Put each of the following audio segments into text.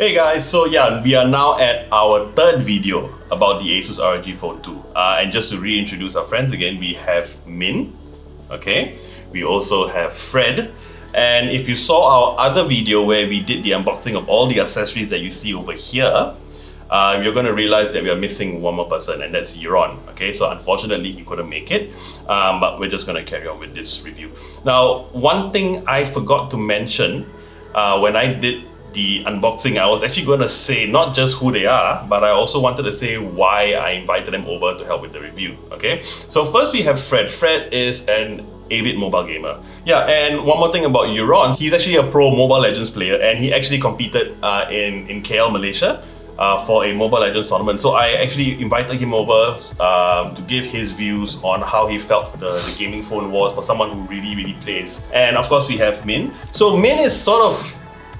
Hey guys, so yeah, we are now at our third video about the ASUS ROG Phone 2. And just to reintroduce our friends again, we have Min, okay? We also have Fred. And if you saw our other video where we did the unboxing of all the accessories that you see over here, you're going to realize that we are missing one more person, and that's Yaron. Okay, so unfortunately he couldn't make it, but we're just going to carry on with this review. Now, one thing I forgot to mention when I did the unboxing, I was actually going to say not just who they are, but I also wanted to say why I invited them over to help with the review. Okay, so first we have Fred. Fred is an avid mobile gamer. Yeah, and one more thing about Yaron, he's actually a pro Mobile Legends player, and he actually competed in KL, Malaysia, for a Mobile Legends tournament. So I actually invited him over to give his views on how he felt the gaming phone was for someone who really plays. And of course we have Min. So Min is sort of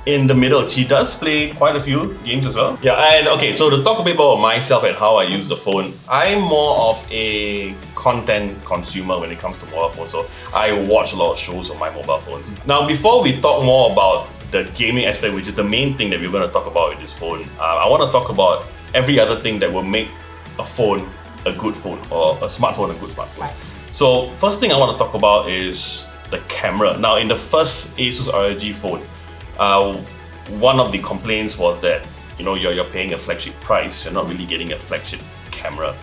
in the middle. She does play quite a few games as well. Yeah, and okay, so to talk a bit about myself and how I use the phone, I'm more of a content consumer when it comes to mobile phones. So I watch a lot of shows on my mobile phone. Now, before we talk more about the gaming aspect, which is the main thing that we're going to talk about with this phone, I want to talk about every other thing that will make a phone a good phone, or a smartphone a good smartphone. Right. So first thing I want to talk about is the camera. Now, in the first ASUS ROG phone, one of the complaints was that, you know, you're paying a flagship price, you're not really getting a flagship camera.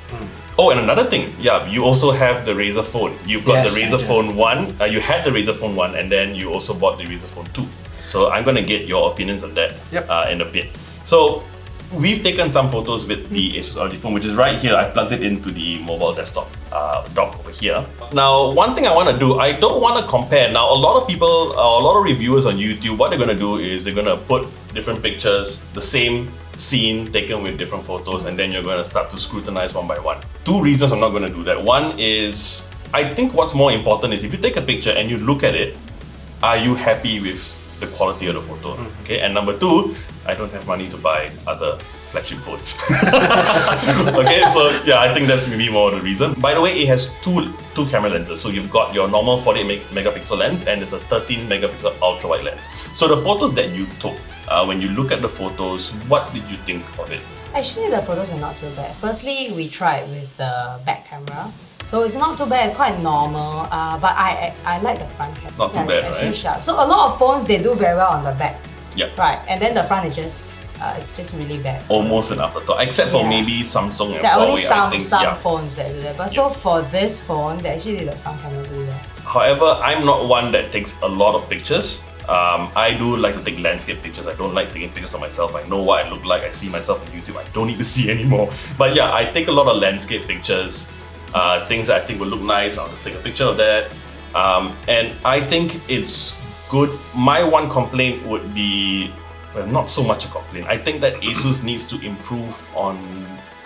Oh, and another thing, yeah, you also have the Razer phone. You've got the Razer phone 1, you had the Razer phone 1, and then you also bought the Razer phone 2. So I'm gonna get your opinions on that in a bit. So we've taken some photos with the ASUS ROG phone, which is right here. I've plugged it into the mobile desktop dock over here. Now, one thing I want to do, I don't want to compare. Now, a lot of people, a lot of reviewers on YouTube, what they're going to do is they're going to put different pictures, the same scene taken with different photos, and then you're going to start to scrutinize one by one. Two reasons I'm not going to do that. One is, I think what's more important is if you take a picture and you look at it, are you happy with the quality of the photo? Okay, and number two, I don't have money to buy other flagship phones. Okay, so yeah, I think that's maybe more the reason. By the way, it has two camera lenses. So you've got your normal 48 megapixel lens, and there's a 13 megapixel ultra wide lens. So the photos that you took, when you look at the photos, what did you think of it? Actually, the photos are not too bad. Firstly, we tried with the back camera. So it's not too bad, it's quite normal, but I like the front camera. Not too bad, it's actually right? sharp. So a lot of phones, they do very well on the back. Yeah. Right, and then the front is just, it's just really bad. Almost an afterthought, except for maybe Samsung and there are only Huawei, some phones that do that. But so for this phone, they actually did the front camera do that. However, I'm not one that takes a lot of pictures. I do like to take landscape pictures. I don't like taking pictures of myself. I know what I look like. I see myself on YouTube. I don't need to see anymore. But yeah, I take a lot of landscape pictures. Things that I think will look nice, I'll just take a picture of that. And I think it's good. My one complaint would be, well, not so much a complaint. I think that ASUS needs to improve on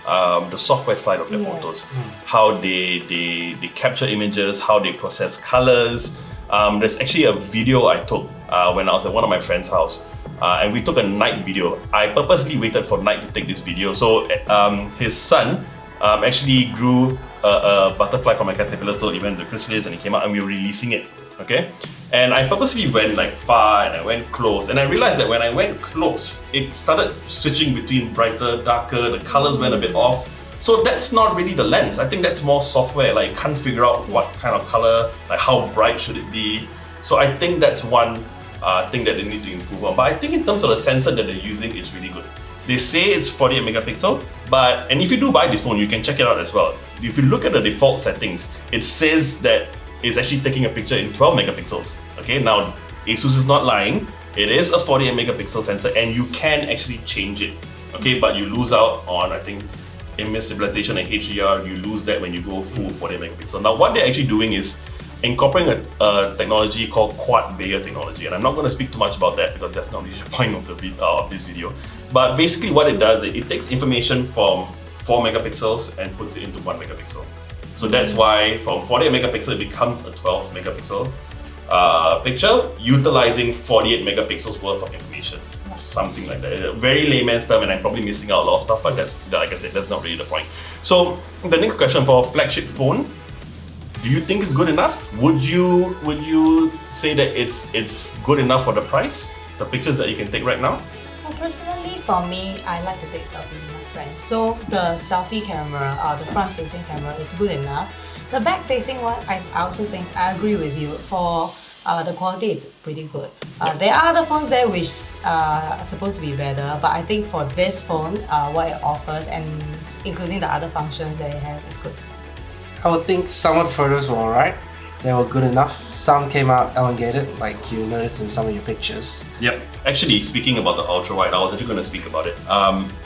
the software side of their photos. How they capture images, how they process colors. There's actually a video I took when I was at one of my friend's house. And we took a night video. I purposely waited for night to take this video. So his son actually grew a butterfly from a caterpillar, so it went to the chrysalis and it came out and we were releasing it, okay? And I purposely went like far and I went close, and I realized that when I went close, it started switching between brighter, darker, the colors went a bit off. So that's not really the lens. I think that's more software, like can't figure out what kind of color, like how bright should it be. So I think that's one thing that they need to improve on. But I think in terms of the sensor that they're using, it's really good. They say it's 48 megapixel, and if you do buy this phone, you can check it out as well. If you look at the default settings, it says that it's actually taking a picture in 12 megapixels. Okay, now ASUS is not lying. It is a 48 megapixel sensor and you can actually change it. Okay, but you lose out on, I think, image stabilization and HDR. You lose that when you go full 48 megapixel. Now what they're actually doing is incorporating a technology called quad Bayer technology, and I'm not going to speak too much about that because that's not really the point of this video. But basically what it does is it takes information from 4 megapixels and puts it into 1 megapixel. So that's why from 48 megapixel it becomes a 12 megapixel picture, utilizing 48 megapixels worth of information. Something like that. Very layman's term, and I'm probably missing out a lot of stuff, but that's, like I said, that's not really the point. So the next question, for a flagship phone, do you think it's good enough? Would you say that it's good enough for the price? The pictures that you can take right now? Personally, for me, I like to take selfies with my friends. So the selfie camera, the front-facing camera, it's good enough. The back-facing one, I also think I agree with you. For the quality, it's pretty good. There are other phones there which are supposed to be better, but I think for this phone, what it offers and including the other functions that it has, it's good. I would think some of the photos were alright. They were good enough. Some came out elongated, like you noticed in some of your pictures. Yep. Actually, speaking about the ultra wide, I was actually going to speak about it.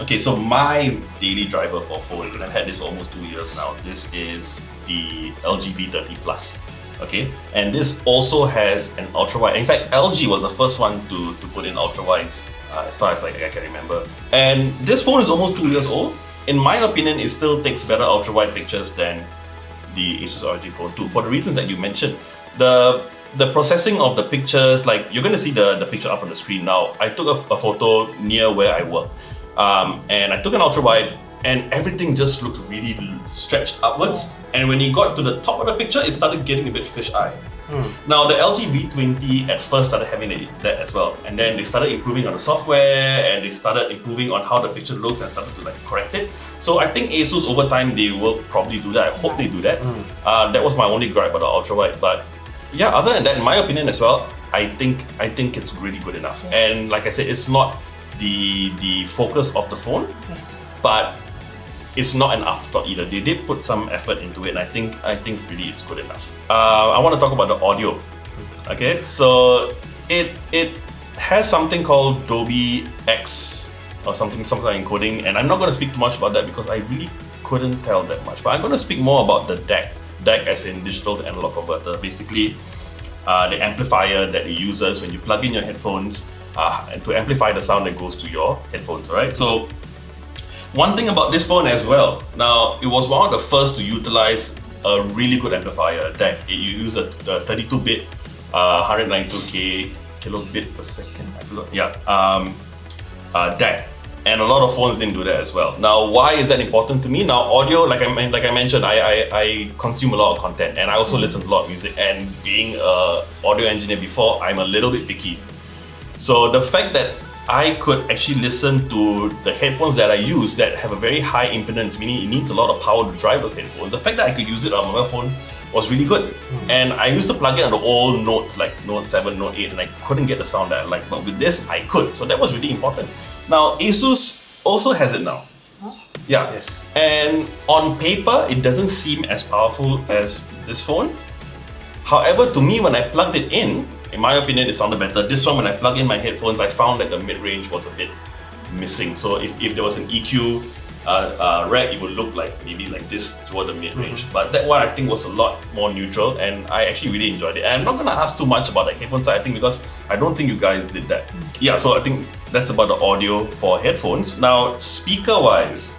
Okay, so my daily driver for phones, and I've had this for almost 2 years now. This is the LG V30 Plus. Okay, and this also has an ultra wide. In fact, LG was the first one to put in ultra wides, as far as I can remember. And this phone is almost 2 years old. In my opinion, it still takes better ultra wide pictures than the ASUS ROG Phone 2 for the reasons that you mentioned. The processing of the pictures, like you're going to see the picture up on the screen now. I took a photo near where I work, and I took an ultra wide, and everything just looked really stretched upwards. And when you got to the top of the picture, it started getting a bit fisheye. Now the LG V20 at first started having that as well, and then they started improving on the software, and they started improving on how the picture looks and started to like correct it. So I think ASUS over time they will probably do that. I hope they do that. That was my only gripe about the ultra wide, but yeah, other than that, in my opinion as well, I think it's really good enough. And like I said, it's not the focus of the phone, but it's not an afterthought either. They did put some effort into it, and I think really it's good enough. I want to talk about the audio. Okay, so it has something called Dolby X or something kind of encoding, and I'm not going to speak too much about that because I really couldn't tell that much. But I'm going to speak more about the DAC as in digital to analog converter. Basically, the amplifier that it uses when you plug in your headphones and to amplify the sound that goes to your headphones. Alright, so one thing about this phone as well, now it was one of the first to utilize a really good amplifier, DAC. It used a 32-bit, 192K kilobit per second, I forgot. Yeah, DAC. And a lot of phones didn't do that as well. Now, why is that important to me? Now, audio, like I mentioned, I consume a lot of content, and I also listen to a lot of music. And being an audio engineer before, I'm a little bit picky. So the fact that I could actually listen to the headphones that I use that have a very high impedance, meaning it needs a lot of power to drive those headphones. The fact that I could use it on my mobile phone was really good. And I used to plug it on the old Note, like Note 7, Note 8, and I couldn't get the sound that I liked. But with this, I could. So that was really important. Now, ASUS also has it now. Yeah. Yes. And on paper, it doesn't seem as powerful as this phone. However, to me, when I plugged it in my opinion, it sounded better. This one, when I plug in my headphones, I found that the mid-range was a bit missing. So if there was an EQ rack, it would look like maybe like this toward the mid-range. But that one I think was a lot more neutral, and I actually really enjoyed it. And I'm not gonna ask too much about the headphone side, I think, because I don't think you guys did that. Yeah, so I think that's about the audio for headphones. Now, speaker-wise,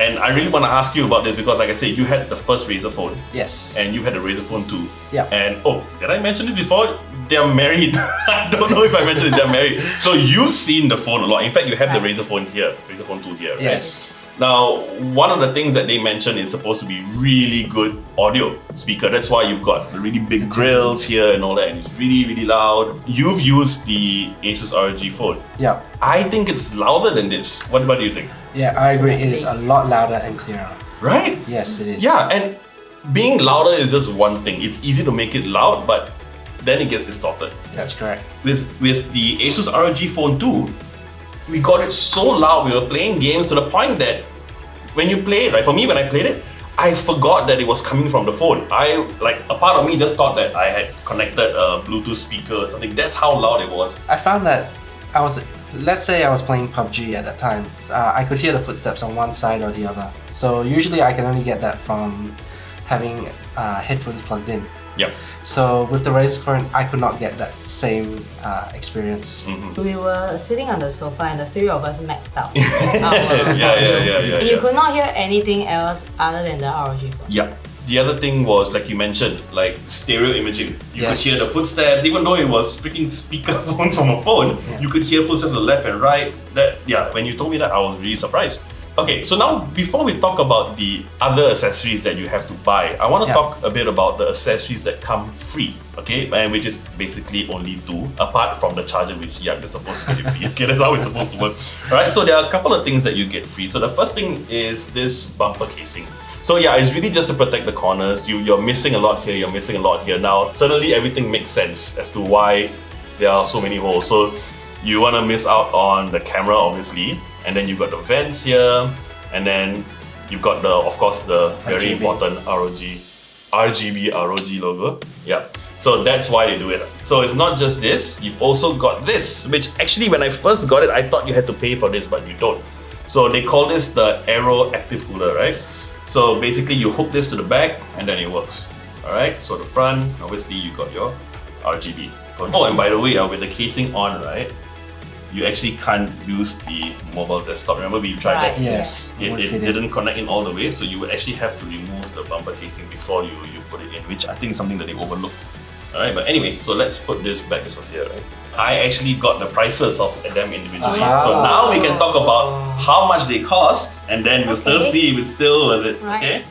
and I really want to ask you about this because, like I said, you had the first Razer phone. Yes. And you had the Razer phone 2. Yeah. And oh, did I mention this before? They're married. I don't know if I mentioned this, they're married. So you've seen the phone a lot. In fact, you have the Razer phone here, Razer phone 2 here, right? Yes. Now, one of the things that they mentioned is supposed to be really good audio speaker. That's why you've got the really big grills here and all that, and it's really, really loud. You've used the ASUS ROG phone. Yeah. I think it's louder than this. What do you think? Yeah, I agree. It is a lot louder and clearer. Right? Yes, it is. Yeah, and being louder is just one thing. It's easy to make it loud, but then it gets distorted. That's correct. With the ASUS ROG Phone 2, we got it so loud, we were playing games to the point that when you play it, right, for me when I played it, I forgot that it was coming from the phone. A part of me just thought that I had connected a Bluetooth speaker or something. That's how loud it was. I found that let's say I was playing PUBG at that time, I could hear the footsteps on one side or the other. So usually I can only get that from having headphones plugged in. Yep. So with the Razer phone, I could not get that same experience. We were sitting on the sofa and the three of us maxed out. Yeah. And you could not hear anything else other than the ROG phone. Yeah. The other thing was, like you mentioned, like stereo imaging. You could Yes. hear the footsteps, even though it was freaking speaker phones from a phone, you could hear footsteps to the left and right. When you told me that, I was really surprised. Okay, so now before we talk about the other accessories that you have to buy, I want to talk a bit about the accessories that come free, okay? And which is basically only two, apart from the charger, which you're supposed to get it free. Okay, that's how it's supposed to work. Alright, so there are a couple of things that you get free. So the first thing is this bumper casing. So yeah, it's really just to protect the corners. You're missing a lot here, you're missing a lot here. Now, suddenly everything makes sense as to why there are so many holes. So you want to miss out on the camera, obviously. And then you've got the vents here, and then you've got the, of course, the very important RGB ROG logo. Yeah, so that's why they do it. So it's not just this, you've also got this, which actually when I first got it, I thought you had to pay for this, but you don't. So they call this the Aero Active Cooler, right? So basically you hook this to the back and then it works. Alright, so the front, obviously you got your RGB. Oh, and by the way, with the casing on, right? You actually can't use the mobile desktop. Remember we tried that? Yes. It didn't connect in all the way, so you would actually have to remove the bumper casing before you put it in, which I think is something that they overlooked. Alright, but anyway, so let's put this back. This was here, right? I actually got the prices of them individually. So now we can talk about how much they cost, and then we'll still see if it's still worth it. Right. Okay?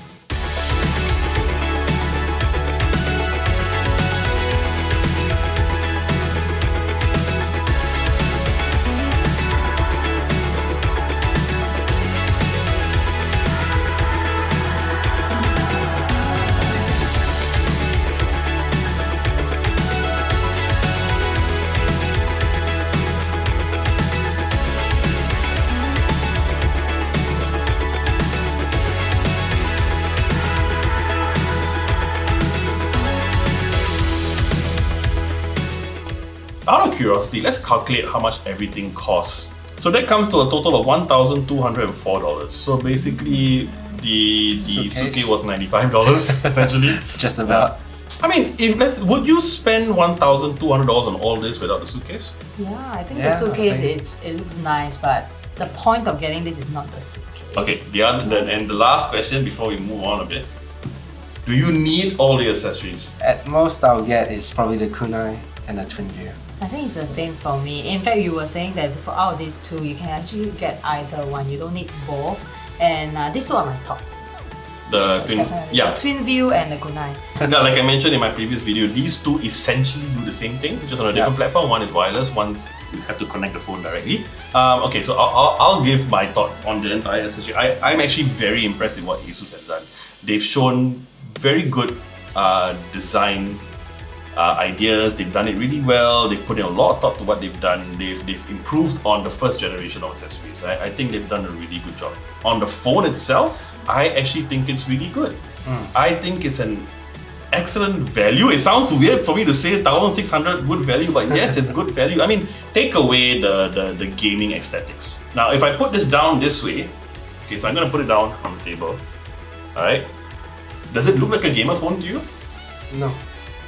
Out of curiosity, let's calculate how much everything costs. So that comes to a total of $1,204. So basically, the suitcase was $95 essentially. Just about. I mean, would you spend $1,200 on all this without the suitcase? Yeah, I think the suitcase, it looks nice, but the point of getting this is not the suitcase. Okay, the last question before we move on a bit. Do you need all the accessories? At most I'll get is probably the kunai and the twin view. I think it's the same for me. In fact, you were saying that for out of these two, you can actually get either one. You don't need both. And these two are my top. The twin view and the kunai. Now, like I mentioned in my previous video, these two essentially do the same thing, just on a different platform. One is wireless, one's you have to connect the phone directly. Okay, so I'll give my thoughts on the entire accessory. I'm actually very impressed with what ASUS has done. They've shown very good design ideas. They've done it really well. They've put in a lot of thought to what they've done. They've improved on the first generation of accessories. I think they've done a really good job. On the phone itself, I actually think it's really good. I think it's an excellent value. It sounds weird for me to say 1,600 good value, but yes, it's good value. I mean, take away the gaming aesthetics. Now, if I put this down this way, okay, so I'm gonna put it down on the table. Alright. Does it look like a gamer phone to you? No.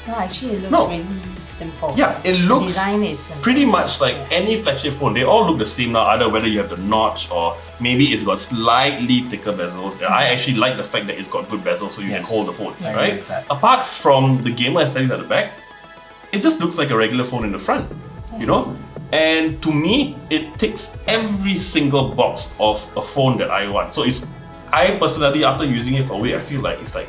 No, actually it looks really simple. Yeah, it looks the design is simple. pretty much like any flagship phone. They all look the same now, either whether you have the notch or maybe it's got slightly thicker bezels. I actually like the fact that it's got good bezels so you can hold the phone, right? Apart from the gamer aesthetics at the back, it just looks like a regular phone in the front, you know? And to me, it ticks every single box of a phone that I want. So I personally, after using it for a week, I feel like it's like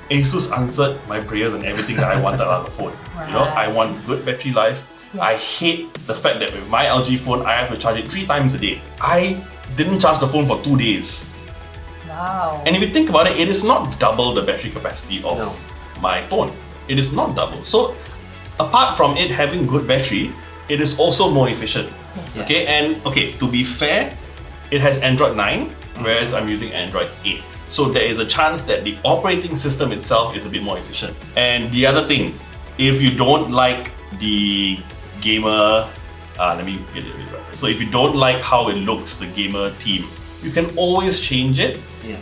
ASUS answered my prayers and everything that I wanted out of the phone. You know, I want good battery life. I hate the fact that with my LG phone, I have to charge it 3 times a day. I didn't charge the phone for 2 days. Wow. And if you think about it, it is not double the battery capacity of my phone. It is not double. So apart from it having good battery, it is also more efficient. Okay, and to be fair, it has Android 9, whereas I'm using Android 8. So there is a chance that the operating system itself is a bit more efficient. And the other thing, if you don't like the gamer, let me get it a bit better. So if you don't like how it looks, the gamer theme, you can always change it.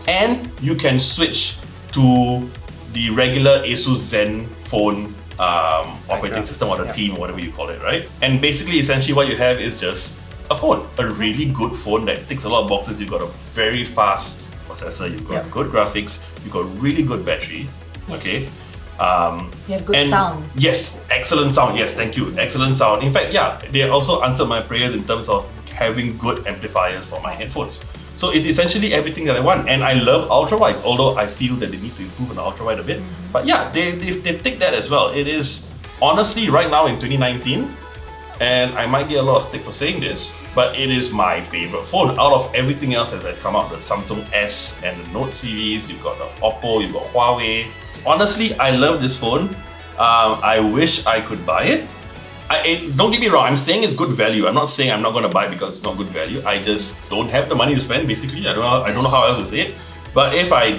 And you can switch to the regular ASUS Zen phone operating system or the theme or whatever you call it, right? And basically, essentially what you have is just a phone, a really good phone that ticks a lot of boxes. You've got a very fast processor, you've got good graphics, you've got really good battery, okay? You have good sound. Yes, excellent sound. Yes, thank you. Excellent sound. In fact, they also answered my prayers in terms of having good amplifiers for my headphones. So it's essentially everything that I want. And I love ultra wides, although I feel that they need to improve on the ultra wide a bit. But yeah, they've ticked that as well. It is honestly right now in 2019, and I might get a lot of stick for saying this, but it is my favorite phone out of everything else that has come out. The Samsung S and the Note series, you've got the Oppo, you've got Huawei. Honestly, I love this phone. I wish I could buy it. Don't get me wrong, I'm saying it's good value. I'm not saying I'm not going to buy it because it's not good value. I just don't have the money to spend, basically. I don't know how else to say it. But if I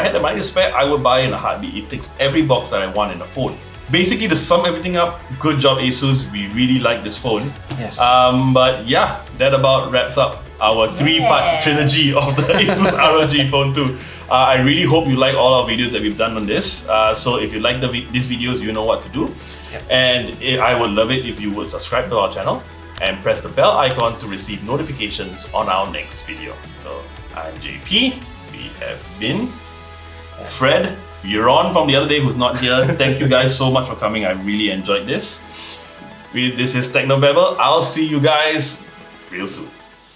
had the money to spare, I would buy it in a heartbeat. It ticks every box that I want in a phone. Basically, to sum everything up, good job ASUS. We really like this phone. Yes. But yeah, that about wraps up our three-part trilogy of the ASUS ROG Phone 2. I really hope you like all our videos that we've done on this. So if you like these videos, you know what to do. Yep. And I would love it if you would subscribe to our channel and press the bell icon to receive notifications on our next video. So I'm JP. We have been Fred. You're on from the other day who's not here. Thank you guys so much for coming. I really enjoyed this. This is Technobabble. I'll see you guys real soon.